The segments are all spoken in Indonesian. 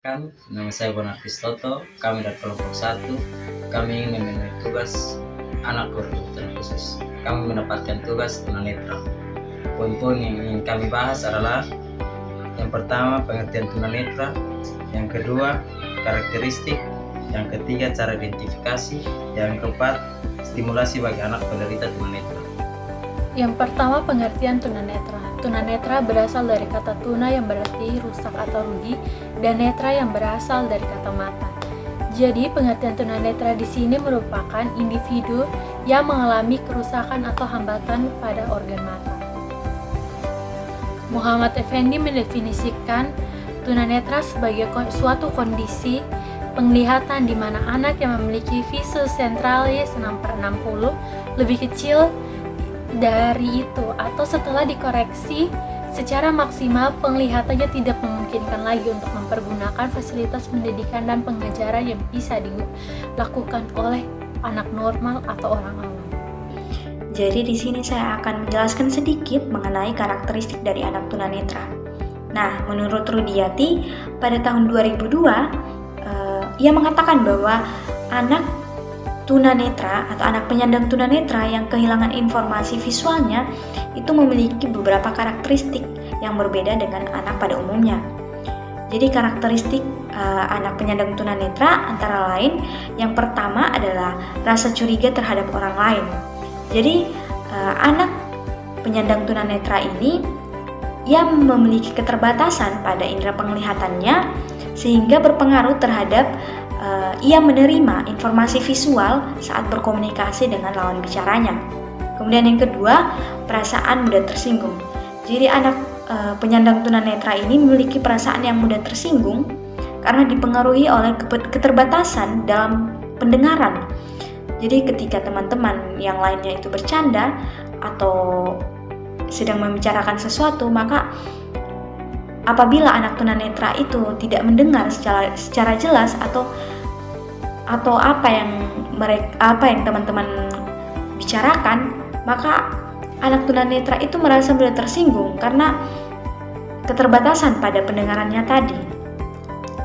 Nama saya Bonartis Toto, kami dari kelompok 1. Kami ingin memenuhi tugas anak berkebutuhan khusus. Kami mendapatkan tugas tunanetra. Poin-poin yang ingin kami bahas adalah yang pertama pengertian tunanetra, yang kedua karakteristik, yang ketiga cara identifikasi, yang keempat stimulasi bagi anak penderita tunanetra. Yang pertama, pengertian tunanetra. Tunanetra berasal dari kata tuna yang berarti rusak atau rugi dan netra yang berasal dari kata mata. Jadi, pengertian tunanetra di sini merupakan individu yang mengalami kerusakan atau hambatan pada organ mata. Muhammad Effendi mendefinisikan tunanetra sebagai suatu kondisi penglihatan di mana anak yang memiliki visus centralis 6/60 lebih kecil dari itu atau setelah dikoreksi secara maksimal penglihatannya tidak memungkinkan lagi untuk mempergunakan fasilitas pendidikan dan pengajaran yang bisa dilakukan oleh anak normal atau orang awam. Jadi di sini saya akan menjelaskan sedikit mengenai karakteristik dari anak tunanetra. Nah, menurut Rudiati pada tahun 2002 ia mengatakan bahwa anak tunanetra atau anak penyandang tunanetra yang kehilangan informasi visualnya itu memiliki beberapa karakteristik yang berbeda dengan anak pada umumnya. Jadi karakteristik anak penyandang tunanetra antara lain yang pertama adalah rasa curiga terhadap orang lain. Jadi anak penyandang tunanetra ini yang memiliki keterbatasan pada indera penglihatannya sehingga berpengaruh terhadap ia menerima informasi visual saat berkomunikasi dengan lawan bicaranya. Kemudian yang kedua, perasaan mudah tersinggung. Jadi anak penyandang tunanetra ini memiliki perasaan yang mudah tersinggung karena dipengaruhi oleh keterbatasan dalam pendengaran. Jadi ketika teman-teman yang lainnya itu bercanda atau sedang membicarakan sesuatu, maka apabila anak tunanetra itu tidak mendengar secara jelas atau apa yang teman-teman bicarakan, maka anak tunanetra itu merasa mudah tersinggung karena keterbatasan pada pendengarannya tadi.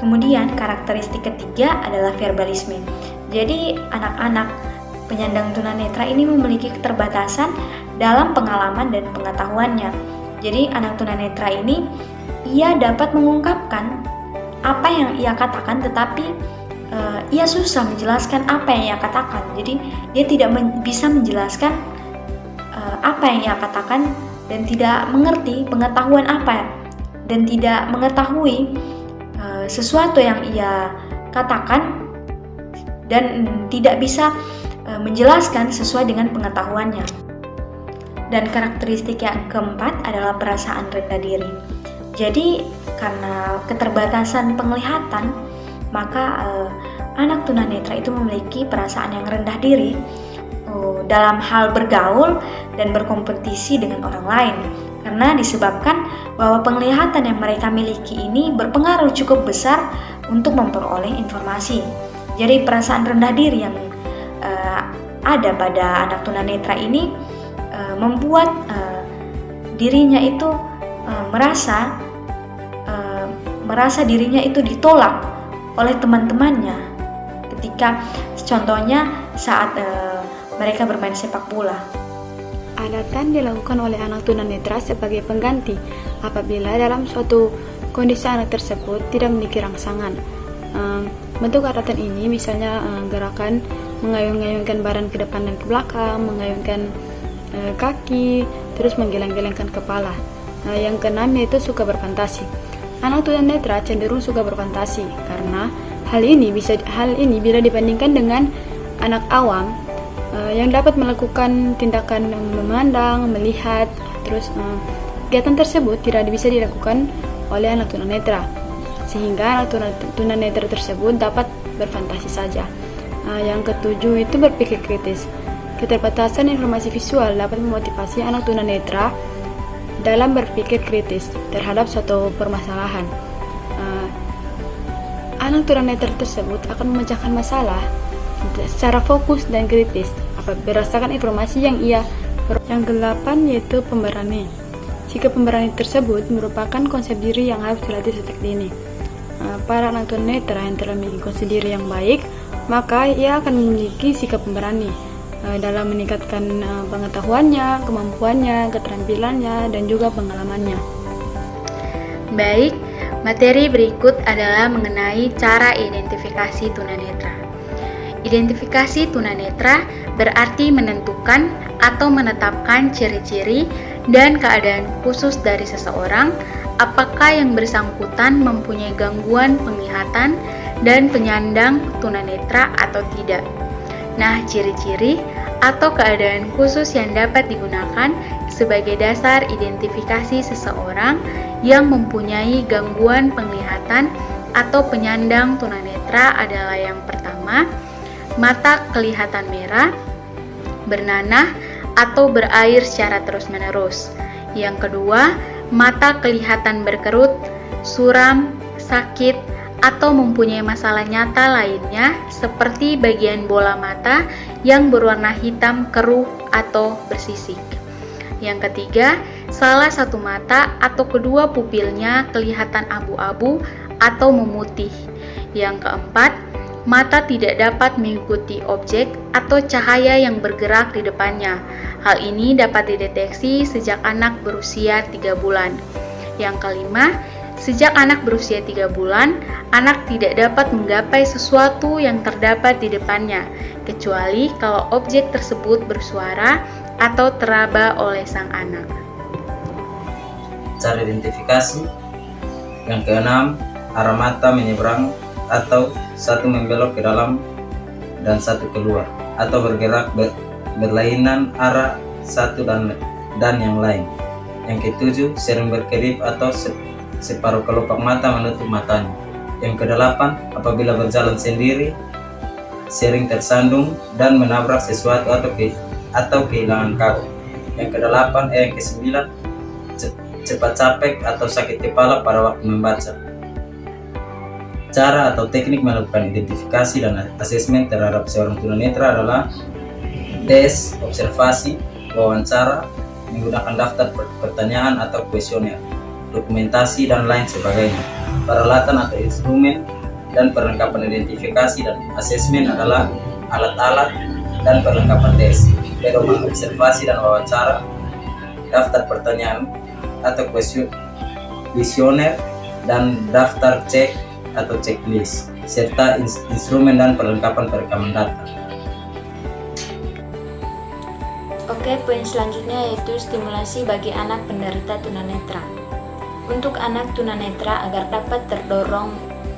Kemudian karakteristik ketiga adalah verbalisme. Jadi anak-anak penyandang tunanetra ini memiliki keterbatasan dalam pengalaman dan pengetahuannya. Jadi anak tunanetra ini ia dapat mengungkapkan apa yang ia katakan, tetapi ia susah menjelaskan apa yang ia katakan. Jadi dia tidak bisa menjelaskan apa yang ia katakan dan tidak mengerti pengetahuan apa dan tidak mengetahui sesuatu yang ia katakan dan tidak bisa menjelaskan sesuai dengan pengetahuannya. Dan karakteristik yang keempat adalah perasaan rendah diri. Jadi karena keterbatasan penglihatan, maka anak tunanetra itu memiliki perasaan yang rendah diri dalam hal bergaul dan berkompetisi dengan orang lain, karena disebabkan bahwa penglihatan yang mereka miliki ini berpengaruh cukup besar untuk memperoleh informasi. Jadi perasaan rendah diri yang ada pada anak tunanetra ini membuat dirinya itu merasa dirinya itu ditolak oleh teman-temannya ketika contohnya saat mereka bermain sepak bola. Adatan dilakukan oleh anak tunanetra sebagai pengganti apabila dalam suatu kondisi anak tersebut tidak memiliki rangsangan. Bentuk adatan ini misalnya gerakan mengayun-ngayunkan badan ke depan dan ke belakang, mengayunkan kaki, terus menggeleng-gelengkan kepala. Yang keenam yaitu suka berfantasi. Anak tunanetra cenderung suka berfantasi karena hal ini bila dibandingkan dengan anak awam yang dapat melakukan tindakan memandang, melihat, terus kegiatan tersebut tidak bisa dilakukan oleh anak tunanetra, sehingga anak tunanetra tersebut dapat berfantasi saja. Yang ketujuh itu berpikir kritis. Keterbatasan informasi visual dapat memotivasi anak tunanetra dalam berpikir kritis terhadap suatu permasalahan. Anak tunanetra tersebut akan memecahkan masalah secara fokus dan kritis berdasarkan informasi yang ia. Yang kedelapan yaitu pemberani. Sikap pemberani tersebut merupakan konsep diri yang harus dilatih sejak dini. Para anak tunanetra yang telah memiliki kondisi diri yang baik, maka ia akan memiliki sikap pemberani dalam meningkatkan pengetahuannya, kemampuannya, keterampilannya, dan juga pengalamannya. Baik, materi berikut adalah mengenai cara identifikasi tunanetra. Identifikasi tunanetra berarti menentukan atau menetapkan ciri-ciri dan keadaan khusus dari seseorang, apakah yang bersangkutan mempunyai gangguan penglihatan dan penyandang tunanetra atau tidak. Nah, ciri-ciri atau keadaan khusus yang dapat digunakan sebagai dasar identifikasi seseorang yang mempunyai gangguan penglihatan atau penyandang tunanetra adalah yang pertama, mata kelihatan merah, bernanah atau berair secara terus-menerus. Yang kedua, mata kelihatan berkerut, suram, sakit, atau mempunyai masalah nyata lainnya seperti bagian bola mata yang berwarna hitam keruh atau bersisik. Yang ketiga, salah satu mata atau kedua pupilnya kelihatan abu-abu atau memutih. Yang keempat, mata tidak dapat mengikuti objek atau cahaya yang bergerak di depannya. Hal ini dapat dideteksi sejak anak berusia 3 bulan. Yang kelima, sejak anak berusia 3 bulan, anak tidak dapat menggapai sesuatu yang terdapat di depannya, kecuali kalau objek tersebut bersuara atau teraba oleh sang anak. Cara identifikasi yang keenam, arah mata menyeberang atau satu membelok ke dalam dan satu keluar, atau bergerak berlainan arah satu dan yang lain. Yang ketujuh, sering berkedip atau separuh kelopak mata menutup matanya. Yang kedelapan, apabila berjalan sendiri, sering tersandung dan menabrak sesuatu atau kehilangan kaki. Yang kesembilan, cepat capek atau sakit kepala pada waktu membaca. Cara atau teknik melakukan identifikasi dan asesmen terhadap seorang tunanetra adalah tes, observasi, wawancara, menggunakan daftar pertanyaan atau kuesioner, dokumentasi, dan lain sebagainya. Peralatan atau instrumen dan perlengkapan identifikasi dan asesmen adalah alat-alat dan perlengkapan tes, pedoman observasi dan wawancara, daftar pertanyaan atau kuesioner, dan daftar cek atau checklist, serta instrumen dan perlengkapan perekaman data. Oke, poin selanjutnya yaitu stimulasi bagi anak penderita tunanetra. Untuk anak tunanetra agar dapat terdorong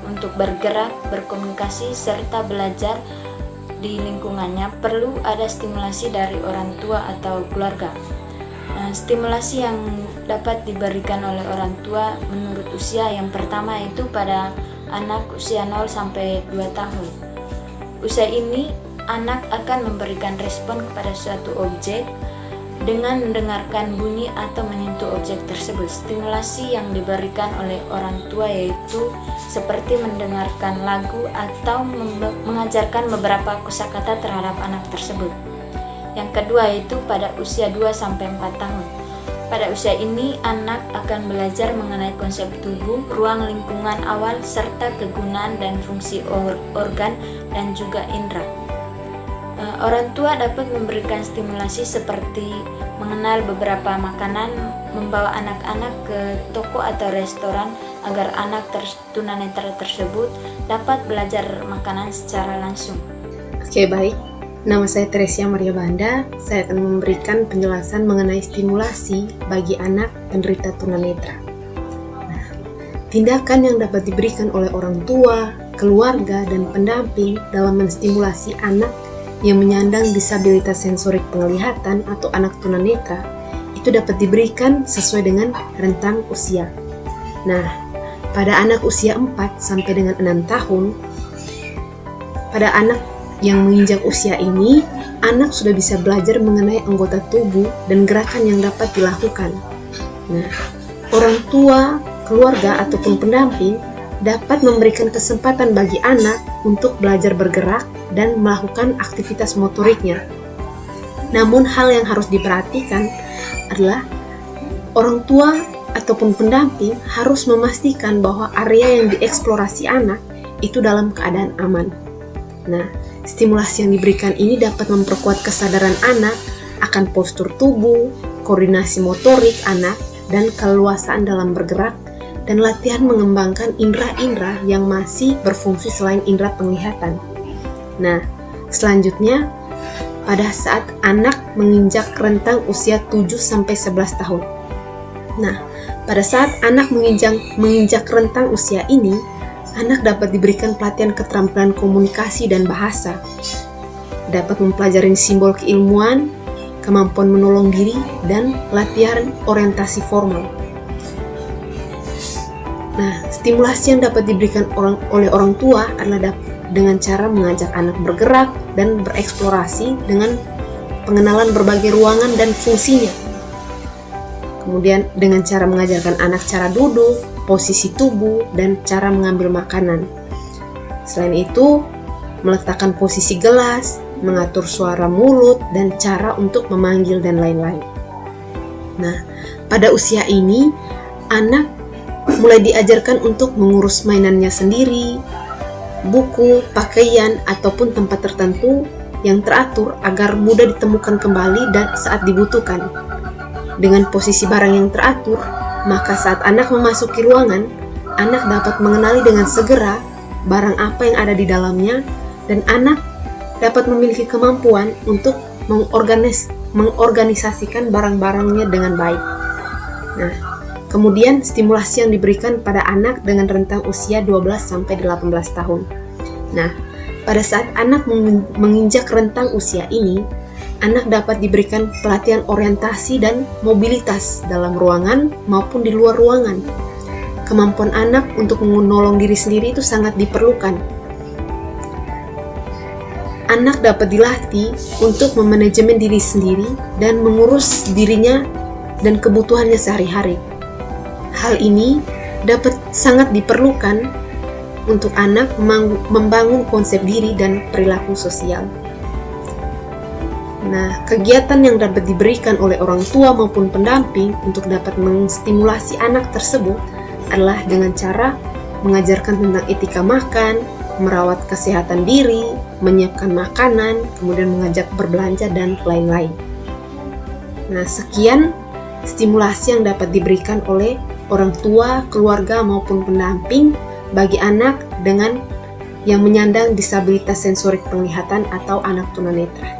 untuk bergerak, berkomunikasi, serta belajar di lingkungannya, perlu ada stimulasi dari orang tua atau keluarga. Stimulasi yang dapat diberikan oleh orang tua menurut usia yang pertama yaitu pada anak usia 0 sampai 2 tahun. Usia ini anak akan memberikan respon kepada suatu objek dengan mendengarkan bunyi atau menyentuh objek tersebut. Stimulasi yang diberikan oleh orang tua yaitu seperti mendengarkan lagu atau mengajarkan beberapa kosakata terhadap anak tersebut. Yang kedua yaitu pada usia 2 sampai 4 tahun. Pada usia ini, anak akan belajar mengenai konsep tubuh, ruang lingkungan awal, serta kegunaan dan fungsi organ dan juga indera. Orang tua dapat memberikan stimulasi seperti mengenal beberapa makanan, membawa anak-anak ke toko atau restoran agar anak tunanetra tersebut dapat belajar makanan secara langsung. Oke, baik. Nama saya Teresia Maria Banda. Saya akan memberikan penjelasan mengenai stimulasi bagi anak penderita tunanetra. Tindakan yang dapat diberikan oleh orang tua, keluarga, dan pendamping dalam menstimulasi anak yang menyandang disabilitas sensorik penglihatan atau anak tunanetra itu dapat diberikan sesuai dengan rentang usia. Nah, pada anak usia 4 sampai dengan 6 tahun, pada anak yang menginjak usia ini, anak sudah bisa belajar mengenai anggota tubuh dan gerakan yang dapat dilakukan. Nah, orang tua, keluarga, ataupun pendamping dapat memberikan kesempatan bagi anak untuk belajar bergerak dan melakukan aktivitas motoriknya. Namun hal yang harus diperhatikan adalah orang tua ataupun pendamping harus memastikan bahwa area yang dieksplorasi anak itu dalam keadaan aman. Nah, stimulasi yang diberikan ini dapat memperkuat kesadaran anak akan postur tubuh, koordinasi motorik anak, dan keleluasaan dalam bergerak, dan latihan mengembangkan indera-indera yang masih berfungsi selain indera penglihatan. Nah, selanjutnya, pada saat anak menginjak rentang usia 7-11 tahun. Nah, pada saat anak menginjak rentang usia ini, anak dapat diberikan pelatihan keterampilan komunikasi dan bahasa, dapat mempelajari simbol keilmuan, kemampuan menolong diri, dan latihan orientasi formal. Nah, stimulasi yang dapat diberikan oleh orang tua adalah dengan cara mengajak anak bergerak dan bereksplorasi dengan pengenalan berbagai ruangan dan fungsinya. Kemudian dengan cara mengajarkan anak cara duduk, posisi tubuh, dan cara mengambil makanan. Selain itu, meletakkan posisi gelas, mengatur suara mulut, dan cara untuk memanggil dan lain-lain. Nah, pada usia ini, anak mulai diajarkan untuk mengurus mainannya sendiri, buku, pakaian, ataupun tempat tertentu yang teratur agar mudah ditemukan kembali dan saat dibutuhkan. Dengan posisi barang yang teratur, maka saat anak memasuki ruangan, anak dapat mengenali dengan segera barang apa yang ada di dalamnya, dan anak dapat memiliki kemampuan untuk mengorganisasikan barang-barangnya dengan baik. Nah, kemudian stimulasi yang diberikan pada anak dengan rentang usia 12-18 tahun. Nah, pada saat anak menginjak rentang usia ini, anak dapat diberikan pelatihan orientasi dan mobilitas dalam ruangan maupun di luar ruangan. Kemampuan anak untuk menolong diri sendiri itu sangat diperlukan. Anak dapat dilatih untuk memanajemen diri sendiri dan mengurus dirinya dan kebutuhannya sehari-hari. Hal ini dapat sangat diperlukan untuk anak membangun konsep diri dan perilaku sosial. Nah, kegiatan yang dapat diberikan oleh orang tua maupun pendamping untuk dapat menstimulasi anak tersebut adalah dengan cara mengajarkan tentang etika makan, merawat kesehatan diri, menyiapkan makanan, kemudian mengajak berbelanja, dan lain-lain. Nah, sekian stimulasi yang dapat diberikan oleh orang tua, keluarga, maupun pendamping bagi anak dengan yang menyandang disabilitas sensorik penglihatan atau anak tunanetra.